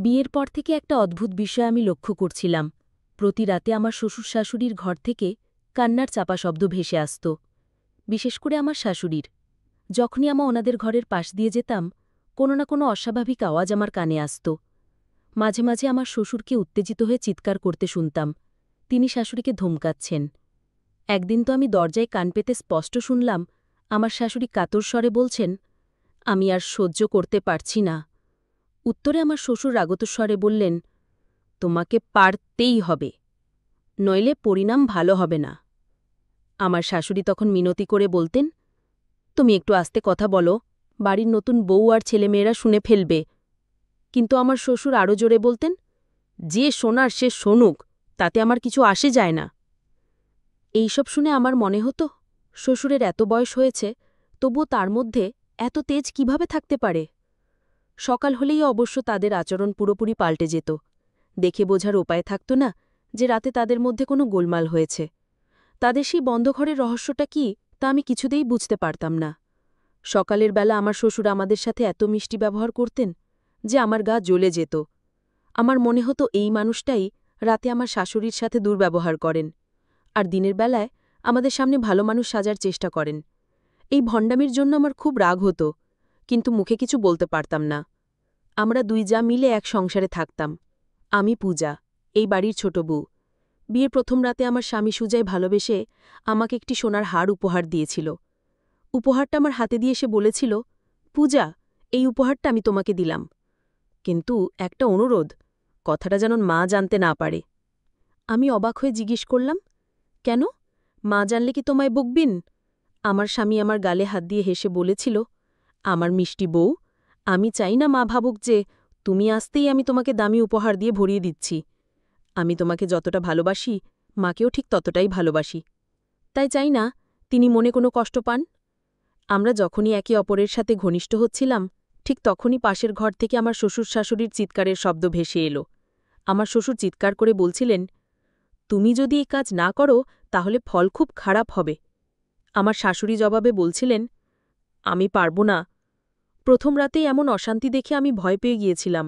বিয়ের পর থেকে একটা অদ্ভুত বিষয় আমি লক্ষ্য করছিলাম। প্রতি রাতে আমার শ্বশুর শাশুড়ির ঘর থেকে কান্নার চাপা শব্দ ভেসে আসত, বিশেষ করে আমার শাশুড়ির। যখনই ওনাদের ঘরের পাশ দিয়ে যেতাম, কোনো না কোনো অস্বাভাবিক আওয়াজ আমার কানে আসত। মাঝে মাঝে আমার শ্বশুরকে উত্তেজিত হয়ে চিৎকার করতে শুনতাম, তিনি শাশুড়িকে ধমকাচ্ছেন। একদিন তো আমি দরজায় কান পেতে স্পষ্ট শুনলাম আমার শাশুড়ি কাতর স্বরে বলছেন, আমি আর সহ্য করতে পারছি না। উত্তরে আমার শ্বশুর রাগত স্বরে বললেন, তোমাকে পারতেই হবে, নইলে পরিণাম ভালো হবে না। আমার শাশুড়ি তখন মিনতি করে বলতেন, তুমি একটু আস্তে কথা বলো, বাড়ির নতুন বউ আর ছেলেমেয়েরা শুনে ফেলবে। কিন্তু আমার শ্বশুর আরও জোরে বলতেন, যে শোনার সে শোনুক, তাতে আমার কিছু আসে যায় না। এইসব শুনে আমার মনে হতো, শ্বশুরের এত বয়স হয়েছে, তবুও তার মধ্যে এত তেজ কিভাবে থাকতে পারে। সকাল হলেই অবশ্য তাদের আচরণ পুরোপুরি পাল্টে যেত। দেখে বোঝার উপায় থাকত না যে রাতে তাদের মধ্যে কোনো গোলমাল হয়েছে। তাদের সেই বন্ধ ঘরের রহস্যটা কি, তা আমি কিছুতেই বুঝতে পারতাম না। সকালের বেলা আমার শ্বশুর আমাদের সাথে এত মিষ্টি ব্যবহার করতেন যে আমার গা জ্বলে যেত। আমার মনে হতো এই মানুষটাই রাতে আমার শাশুড়ির সাথে দুর্ব্যবহার করেন, আর দিনের বেলায় আমাদের সামনে ভালো মানুষ সাজার চেষ্টা করেন। এই ভণ্ডামির জন্য আমার খুব রাগ হতো, কিন্তু মুখে কিছু বলতে পারতাম না। আমরা দুই যা মিলে এক সংসারে থাকতাম। আমি পূজা, এই বাড়ির ছোট বউ। বিয়ের প্রথম রাতে আমার স্বামী সুজায় ভালোবেসে আমাকে একটি সোনার হার উপহার দিয়েছিল। উপহারটা আমার হাতে দিয়ে সে বলেছিল, পূজা, এই উপহারটা আমি তোমাকে দিলাম, কিন্তু একটা অনুরোধ, কথাটা যেন মা জানতে না পারে। আমি অবাক হয়ে জিজ্ঞেস করলাম, কেন? মা জানলে কি তোমায় বকবিন? আমার স্বামী আমার গালে হাত দিয়ে হেসে বলেছিল, আমার মিষ্টি বউ, আমি চাই না মা ভাবুক যে তুমি আসতেই আমি তোমাকে দামি উপহার দিয়ে ভরিয়ে দিচ্ছি। আমি তোমাকে যতটা ভালোবাসি, মাকেও ঠিক ততটাই ভালোবাসি। তাই চাই না তিনি মনে কোনো কষ্ট পান। আমরা যখনই একে অপরের সাথে ঘনিষ্ঠ হচ্ছিলাম, ঠিক তখনই পাশের ঘর থেকে আমার শ্বশুর শাশুড়ির চিৎকারের শব্দ ভেসে এলো। আমার শ্বশুর চিৎকার করে বলছিলেন, তুমি যদি এই কাজ না করো তাহলে ফল খুব খারাপ হবে। আমার শাশুড়ি জবাবে বলছিলেন, আমি পারব না। প্রথম রাতেই এমন অশান্তি দেখে আমি ভয় পেয়ে গিয়েছিলাম।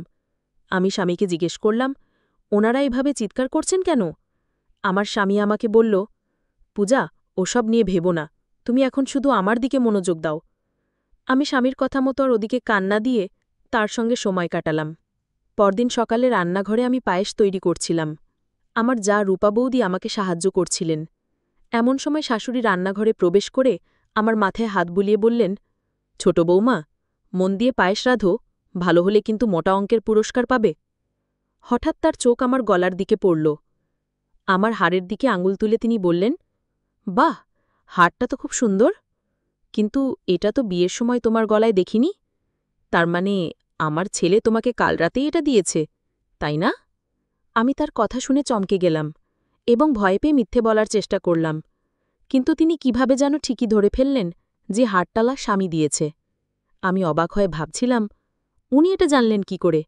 আমি স্বামীকে জিজ্ঞেস করলাম, ওনারা এভাবে চিৎকার করছেন কেন? আমার স্বামী আমাকে বলল, পূজা, ওসব নিয়ে ভেবো না, তুমি এখন শুধু আমার দিকে মনোযোগ দাও। আমি স্বামীর কথা মতো আর ওদিকে কান্না দিয়ে তার সঙ্গে সময় কাটালাম। পরদিন সকালে রান্নাঘরে আমি পায়েস তৈরি করছিলাম। আমার যা রূপা বৌদি আমাকে সাহায্য করছিলেন। এমন সময় শাশুড়ি রান্নাঘরে প্রবেশ করে আমার মাথায় হাত বুলিয়ে বললেন, ছোট বৌমা, মন দিয়ে পায়েস রাঁধো, ভালো হলে কিন্তু মোটা অঙ্কের পুরস্কার পাবে। হঠাৎ তার চোখ আমার গলার দিকে পড়ল। আমার হাড়ের দিকে আঙুল তুলে তিনি বললেন, বাহ, হাড়টা তো খুব সুন্দর, কিন্তু এটা তো বিয়ের সময় তোমার গলায় দেখিনি। তার মানে আমার ছেলে তোমাকে কাল রাতেই এটা দিয়েছে, তাই না? আমি তার কথা শুনে চমকে গেলাম এবং ভয় পেয়ে মিথ্যে বলার চেষ্টা করলাম, কিন্তু তিনি কিভাবে যেন ঠিকই ধরে ফেললেন যে হাড়টালা স্বামী দিয়েছে। আমি অবাক হয়ে ভাবছিলাম, উনি এটা জানলেন কি করে?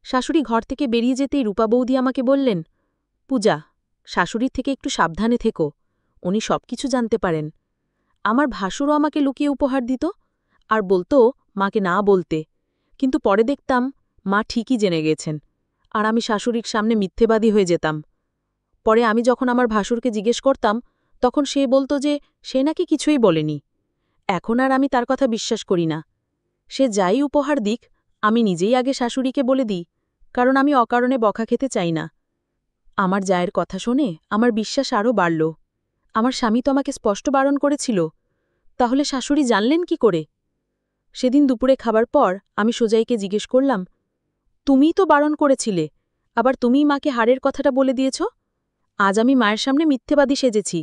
শাশুড়ি ঘর থেকে বেরিয়ে যেতেই রূপা বৌদি আমাকে বললেন, পূজা, শাশুড়ির থেকে একটু সাবধানে থেকো, উনি সবকিছু জানতে পারেন। আমার ভাসুরও আমাকে লুকিয়ে উপহার দিত আর বলতো মাকে না বলতে, কিন্তু পরে দেখতাম মা ঠিকই জেনে গেছেন, আর আমি শাশুড়ির সামনে মিথ্যেবাদী হয়ে যেতাম। পরে আমি যখন আমার ভাসুরকে জিজ্ঞেস করতাম, তখন সে বলতো যে সে নাকি কিছুই বলেনি। এখন আর আমি তার কথা বিশ্বাস করি না। সে যাই উপহার দিক, আমি নিজেই আগে শাশুড়িকে বলে দিই, কারণ আমি অকারণে বকা খেতে চাই না। আমার জায়ের কথা শুনে আমার বিশ্বাস আরও বাড়ল। আমার স্বামী তো আমাকে স্পষ্ট বারণ করেছিল, তাহলে শাশুড়ি জানলেন কি করে? সেদিন দুপুরে খাবার পর আমি সোজাইকে জিজ্ঞেস করলাম, তুমিই তো বারণ করেছিলে, আবার তুমিই মাকে হাড়ের কথাটা বলে দিয়েছ। আজ আমি মায়ের সামনে মিথ্যেবাদী সেজেছি।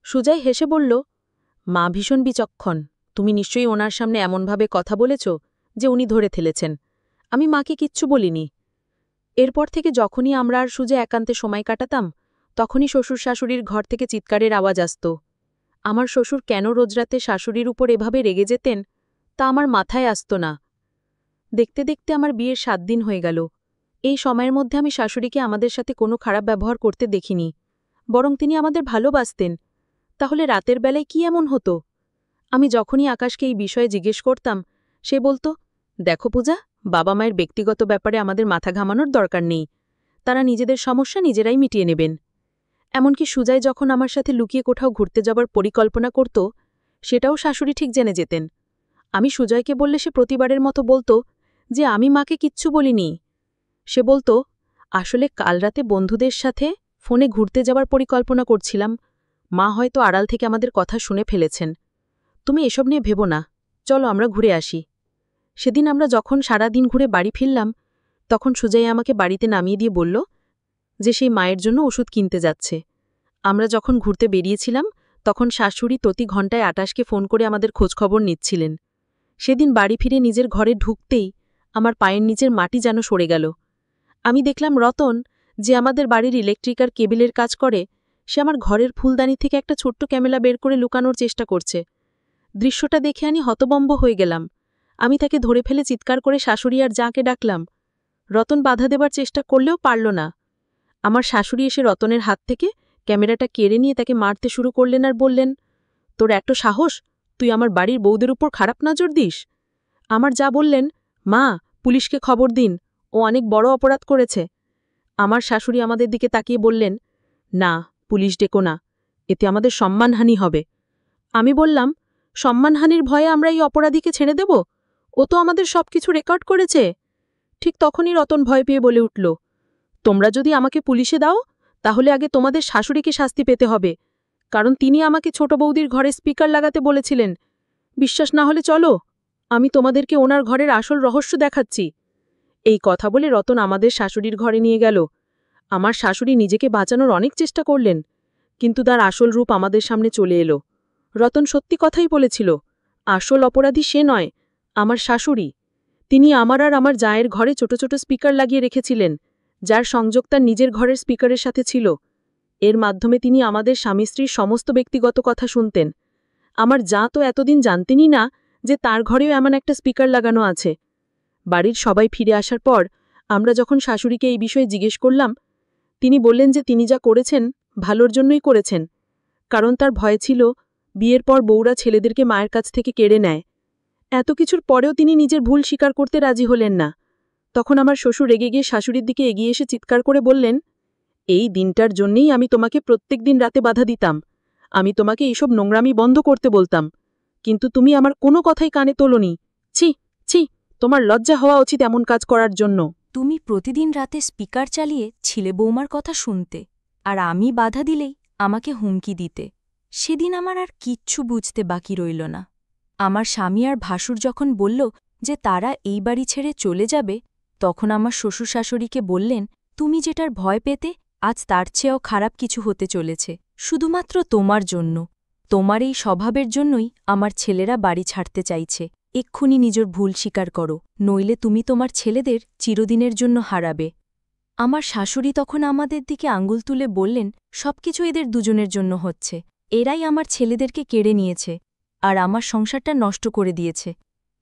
সুজাই হেসে বলল, মা ভীষণ বিচক্ষণ, তুমি নিশ্চয়ই ওনার সামনে এমনভাবে কথা বলেছ যে উনি ধরে ফেলেছেন। আমি মাকে কিচ্ছু বলিনি। এরপর থেকে যখনই আমরা আর সুজা একান্তে সময় কাটাতাম, তখনই শ্বশুর শাশুড়ির ঘর থেকে চিৎকারের আওয়াজ আসত। আমার শ্বশুর কেন রোজ রাতে শাশুড়ির উপর এভাবে রেগে যেতেন, তা আমার মাথায় আসত না। দেখতে দেখতে আমার বিয়ের 7 দিন হয়ে গেল। এই সময়ের মধ্যে আমি শাশুড়িকে আমাদের সাথে কোনো খারাপ ব্যবহার করতে দেখিনি, বরং তিনি আমাদের ভালোবাসতেন। তাহলে রাতের বেলায় কি এমন হতো? আমি যখনই আকাশকে এই বিষয়ে জিজ্ঞেস করতাম, সে বলতো, দেখো পূজা, বাবা মায়ের ব্যক্তিগত ব্যাপারে আমাদের মাথা ঘামানোর দরকার নেই, তারা নিজেদের সমস্যা নিজেরাই মিটিয়ে নেবেন। এমনকি সুজয় যখন আমার সাথে লুকিয়ে কোথাও ঘুরতে যাবার পরিকল্পনা করত, সেটাও শাশুড়ি ঠিক জেনে যেতেন। আমি সুজয়কে বললে সে প্রতিবারের মতো বলতো যে আমি মাকে কিচ্ছু বলিনি। সে বলতো, আসলে কাল রাতে বন্ধুদের সাথে ফোনে ঘুরতে যাবার পরিকল্পনা করছিলাম, মা হয়তো আড়াল থেকে আমাদের কথা শুনে ফেলেছেন। তুমি এসব নিয়ে ভেবো না, চলো আমরা ঘুরে আসি। সেদিন আমরা যখন সারা দিন ঘুরে বাড়ি ফিরলাম, তখন সুজয় আমাকে বাড়িতে নামিয়ে দিয়ে বলল যে সেই মায়ের জন্য ওষুধ কিনতে যাচ্ছে। আমরা যখন ঘুরতে বেরিয়েছিলাম, তখন শাশুড়ি প্রতি ঘণ্টায় আটাশকে ফোন করে আমাদের খোঁজখবর নিচ্ছিলেন। সেদিন বাড়ি ফিরে নিজের ঘরে ঢুকতেই আমার পায়ের নিচের মাটি যেন সরে গেল। আমি দেখলাম রতন, যে আমাদের বাড়ির ইলেকট্রিক আর কেবিলের কাজ করে, সে আমার ঘরের ফুলদানি থেকে একটা ছোট্ট ক্যামেরা বের করে লুকানোর চেষ্টা করছে। দৃশ্যটা দেখে আমি হতবম্ব হয়ে গেলাম। আমি তাকে ধরে ফেলে চিৎকার করে শাশুড়ি আর যাকে ডাকলাম। রতন বাধা দেবার চেষ্টা করলেও পারল না। আমার শাশুড়ি এসে রতনের হাত থেকে ক্যামেরাটা কেড়ে নিয়ে তাকে মারতে শুরু করলেন আর বললেন, তোর এত সাহস, তুই আমার বাড়ির বউদের উপর খারাপ নজর দিস? আমার যা বললেন, মা, পুলিশকে খবর দিন, ও অনেক বড় অপরাধ করেছে। আমার শাশুড়ি আমাদের দিকে তাকিয়ে বললেন, না, পুলিশ ডেকো না, এতে আমাদের সম্মানহানি হবে। আমি বললাম, সম্মানহানির ভয়ে আমরা এই অপরাধীকে ছেড়ে দেব? ও তো আমাদের সবকিছু রেকর্ড করেছে। ঠিক তখনই রতন ভয় পেয়ে বলে উঠল, তোমরা যদি আমাকে পুলিশে দাও, তাহলে আগে তোমাদের শাশুড়িকে শাস্তি পেতে হবে, কারণ তিনি আমাকে ছোট বৌদির ঘরে স্পিকার লাগাতে বলেছিলেন। বিশ্বাস না হলে চলো, আমি তোমাদেরকে ওনার ঘরের আসল রহস্য দেখাচ্ছি। এই কথা বলে রতন আমাদের শাশুড়ির ঘরে নিয়ে গেল। আমার শাশুড়ি নিজেকে বাঁচানোর অনেক চেষ্টা করলেন, কিন্তু তার আসল রূপ আমাদের সামনে চলে এলো। রতন সত্যি কথাই বলেছিল, আসল অপরাধী সে নয়, আমার শাশুড়ি। তিনি আমার আর আমার জায়ের ঘরে ছোট ছোট স্পিকার লাগিয়ে রেখেছিলেন, যার সংযোগ তার নিজের ঘরের স্পিকারের সাথে ছিল। এর মাধ্যমে তিনি আমাদের স্বামী স্ত্রীর সমস্ত ব্যক্তিগত কথা শুনতেন। আমার জা তো এতদিন জানতেনই না যে তার ঘরেও এমন একটা স্পিকার লাগানো আছে। বাড়ির সবাই ফিরে আসার পর আমরা যখন শাশুড়িকে এই বিষয়ে জিজ্ঞেস করলাম, তিনি বললেন যে তিনি যা করেছেন ভালোর জন্যই করেছেন, কারণ তার ভয় ছিল বিয়ের পর বউরা ছেলেদেরকে মায়ের কাছ থেকে কেড়ে নেয়। এত কিছুর পরেও তিনি নিজের ভুল স্বীকার করতে রাজি হলেন না। তখন আমার শ্বশুর রেগে গিয়ে শাশুড়ির দিকে এগিয়ে এসে চিৎকার করে বললেন, এই দিনটার জন্যেই আমি তোমাকে প্রত্যেক দিন রাতে বাধা দিতাম, আমি তোমাকে এইসব নোংরামি বন্ধ করতে বলতাম, কিন্তু তুমি আমার কোনো কথাই কানে তোলনি। ছি ছি, তোমার লজ্জা হওয়া উচিত এমন কাজ করার জন্য। তুমি প্রতিদিন রাতে স্পিকার চালিয়ে ছিলে বৌমার কথা শুনতে, আর আমি বাধা দিলেই আমাকে হুমকি দিতে। সেদিন আমার আর কিচ্ছু বুঝতে বাকি রইল না। আমার স্বামী আর ভাসুর যখন বলল যে তারা এই বাড়ি ছেড়ে চলে যাবে, তখন আমার শ্বশুর শাশুড়িকে বললেন, তুমি যেটার ভয় পেতে, আজ তার চেয়েও খারাপ কিছু হতে চলেছে, শুধুমাত্র তোমার জন্য। তোমার এই স্বভাবের জন্যই আমার ছেলেরা বাড়ি ছাড়তে চাইছে। এক্ষুনি নিজের ভুল স্বীকার করো, নইলে তুমি তোমার ছেলেদের চিরদিনের জন্য হারাবে। আমার শাশুড়ি তখন আমাদের দিকে আঙুল তুলে বললেন, সবকিছু এদের দুজনের জন্য হচ্ছে, এরাই আমার ছেলেদেরকে কেড়ে নিয়েছে আর আমার সংসারটা নষ্ট করে দিয়েছে।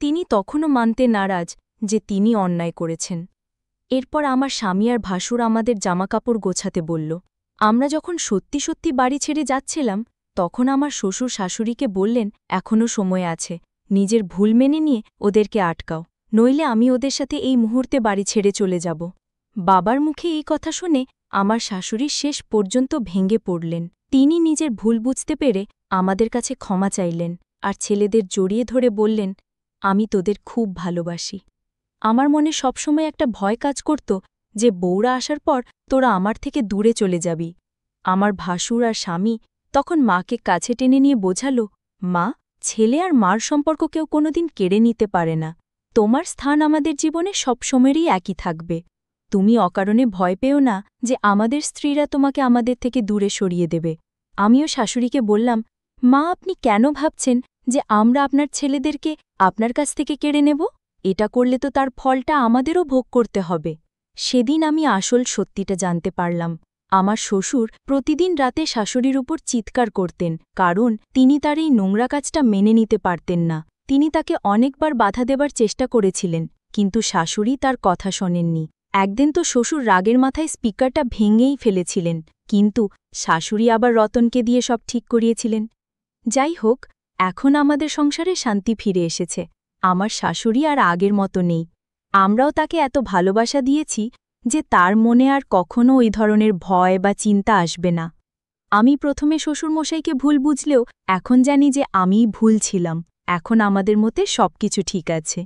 তিনি তখনও মানতে নারাজ যে তিনি অন্যায় করেছেন। এরপর আমার স্বামী আর ভাসুর আমাদের জামাকাপড় গোছাতে বলল। আমরা যখন সত্যি সত্যি বাড়ি ছেড়ে যাচ্ছিলাম, তখন আমার শ্বশুর শাশুড়িকে বললেন, এখনও সময় আছে, নিজের ভুল মেনে নিয়ে ওদেরকে আটকাও, নইলে আমি ওদের সাথে এই মুহূর্তে বাড়ি ছেড়ে চলে যাব। বাবার মুখে এই কথা শুনে আমার শাশুড়ি শেষ পর্যন্ত ভেঙে পড়লেন। তিনি নিজের ভুল বুঝতে পেরে আমাদের কাছে ক্ষমা চাইলেন আর ছেলেদের জড়িয়ে ধরে বললেন, আমি তোদের খুব ভালোবাসি। আমার মনে সবসময় একটা ভয় কাজ করত যে বউরা আসার পর তোরা আমার থেকে দূরে চলে যাবি। আমার ভাসুর আর স্বামী তখন মাকে কাছে টেনে নিয়ে বোঝালো, মা, ছেলে আর মার সম্পর্ক কেউ কোনোদিন কেড়ে নিতে পারে না। তোমার স্থান আমাদের জীবনে সবসময়েরই একই থাকবে। তুমি অকারণে ভয় পেও না যে আমাদের স্ত্রীরা তোমাকে আমাদের থেকে দূরে সরিয়ে দেবে। আমিও শাশুড়িকে বললাম, মা, আপনি কেন ভাবছেন যে আমরা আপনার ছেলেদেরকে আপনার কাছ থেকে কেড়ে নেব? এটা করলে তো তার ফলটা আমাদেরও ভোগ করতে হবে। সেদিন আমি আসল সত্যিটা জানতে পারলাম। আমার শ্বশুর প্রতিদিন রাতে শাশুড়ির উপর চিৎকার করতেন, কারণ তিনি তার এই নোংরা কাজটা মেনে নিতে পারতেন না। তিনি তাকে অনেকবার বাধা দেবার চেষ্টা করেছিলেন, কিন্তু শাশুড়ি তার কথা শোনেননি। একদিন তো শ্বশুর রাগের মাথায় স্পিকারটা ভেঙেই ফেলেছিলেন, কিন্তু শাশুড়ি আবার রতনকে দিয়ে সব ঠিক করিয়েছিলেন। যাই হোক, এখন আমাদের সংসারে শান্তি ফিরে এসেছে। আমার শাশুড়ি আর আগের মতো নেই। আমরাও তাকে এত ভালোবাসা দিয়েছি যে তার মনে আর কখনো ওই ধরনের ভয় বা চিন্তা আসবে না। আমি প্রথমে শ্বশুরমশাইকে ভুল বুঝলেও এখন জানি যে আমিই ভুল ছিলাম। এখন আমাদের মধ্যে সবকিছু ঠিক আছে।